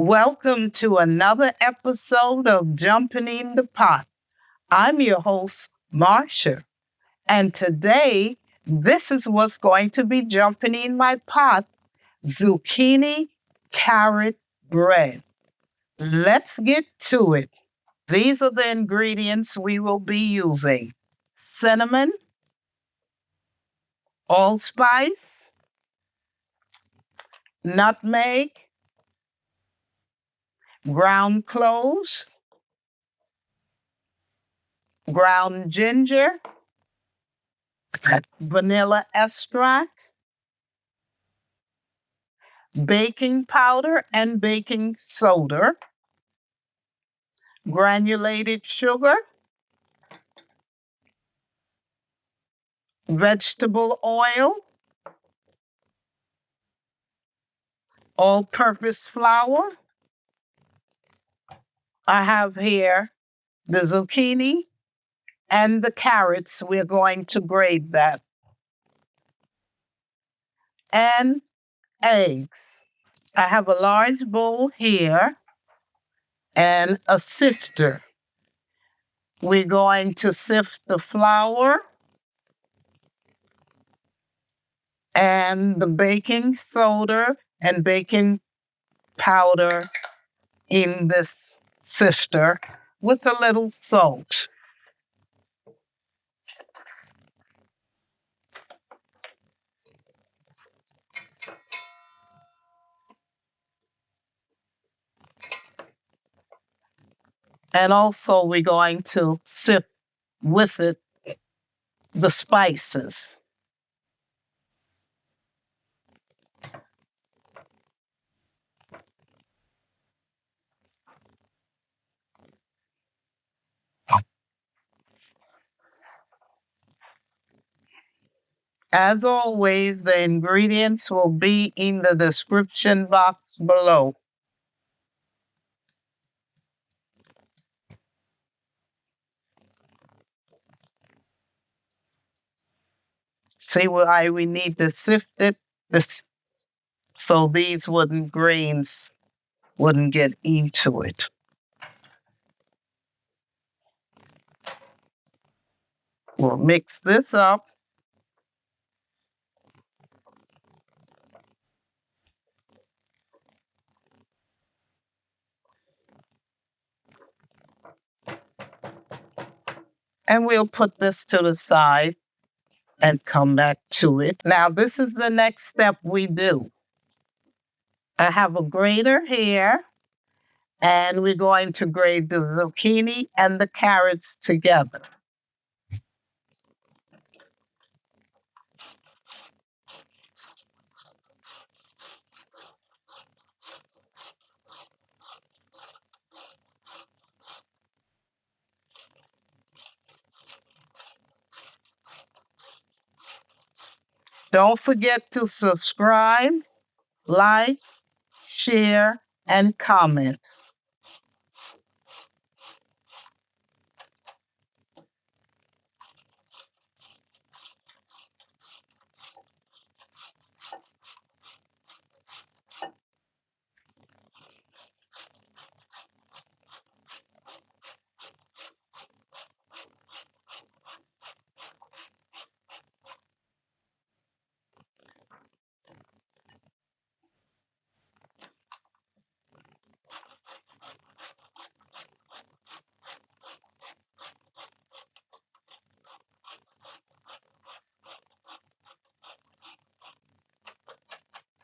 Welcome to another episode of Jumpin In The Pot. I'm your host, Marcia, and today this is what's going to be jumping in my pot: zucchini carrot bread. Let's get to it. These are the ingredients we will be using: cinnamon, allspice, nutmeg, ground cloves, ground ginger, vanilla extract, baking powder and baking soda, granulated sugar, vegetable oil, all-purpose flour. I have here the zucchini and the carrots. We're going to grate that. And eggs. I have a large bowl here and a sifter. We're going to sift the flour and the baking soda and baking powder in this sifter with a little salt. And also we're going to sift with it the spices. As always, the ingredients will be in the description box below. See why we need to sift it so these grains wouldn't get into it. We'll mix this up. And we'll put this to the side and come back to it. Now, this is the next step we do. I have a grater here, and we're going to grate the zucchini and the carrots together. Don't forget to subscribe, like, share, and comment.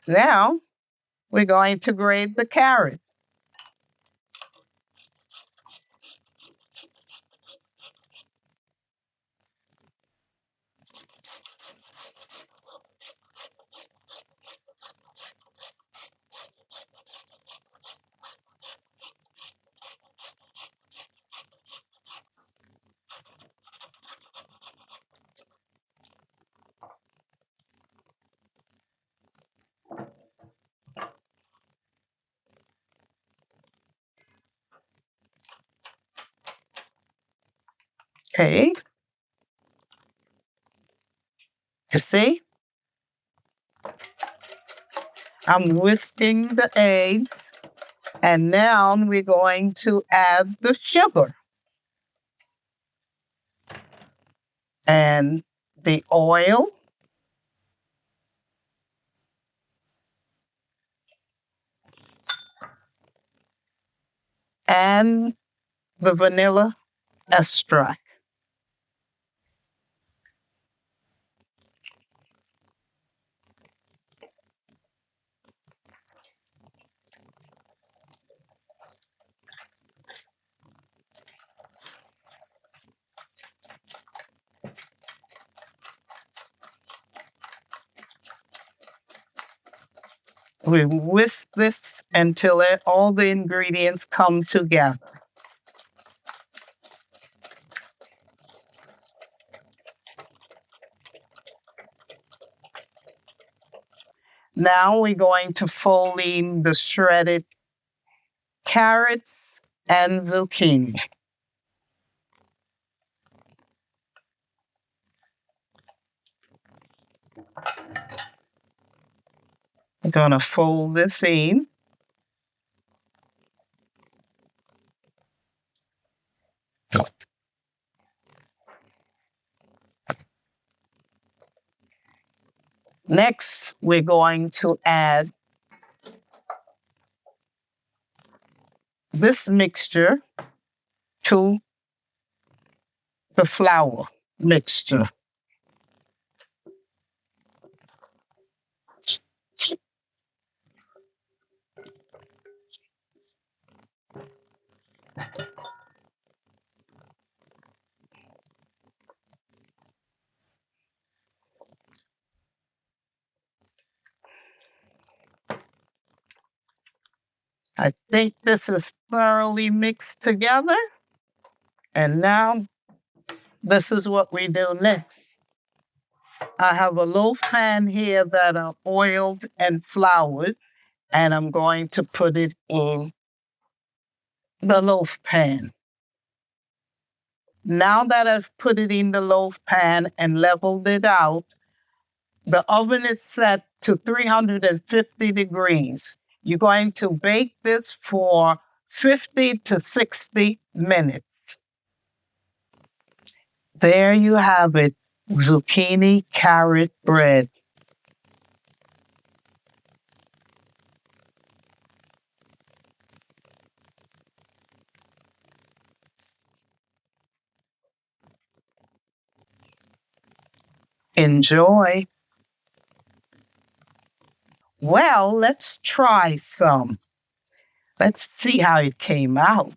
Now, we're going to grate the carrot. Okay. You see? I'm whisking the eggs And now we're going to add the sugar and the oil and the vanilla extract. We whisk this until all the ingredients come together. Now we're going to fold in the shredded carrots and zucchini. I'm going to fold this in. Next, we're going to add this mixture to the flour mixture. I think this is thoroughly mixed together. And now this is what we do next. I have a loaf pan here that are oiled and floured, and I'm going to put it in the loaf pan. Now that I've put it in the loaf pan and leveled it out, the oven is set to 350 degrees. You're going to bake this for 50 to 60 minutes. There you have it, zucchini carrot bread. Enjoy. Well, let's try some. Let's see how it came out.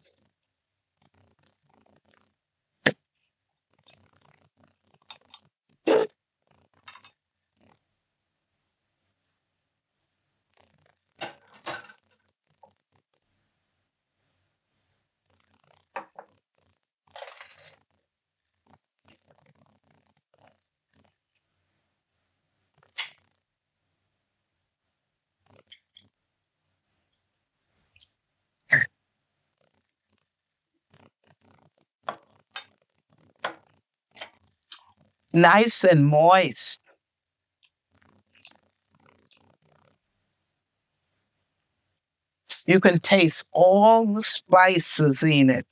Nice and moist. You can taste all the spices in it.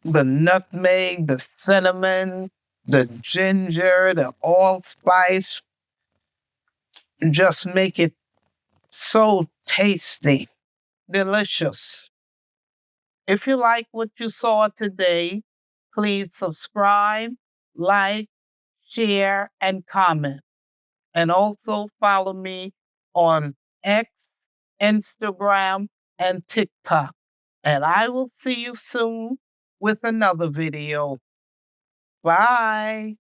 The nutmeg, the cinnamon, the ginger, the allspice. Just make it so tasty, delicious. If you like what you saw today, please subscribe, like, share, and comment. And also follow me on X, Instagram, and TikTok. And I will see you soon with another video. Bye.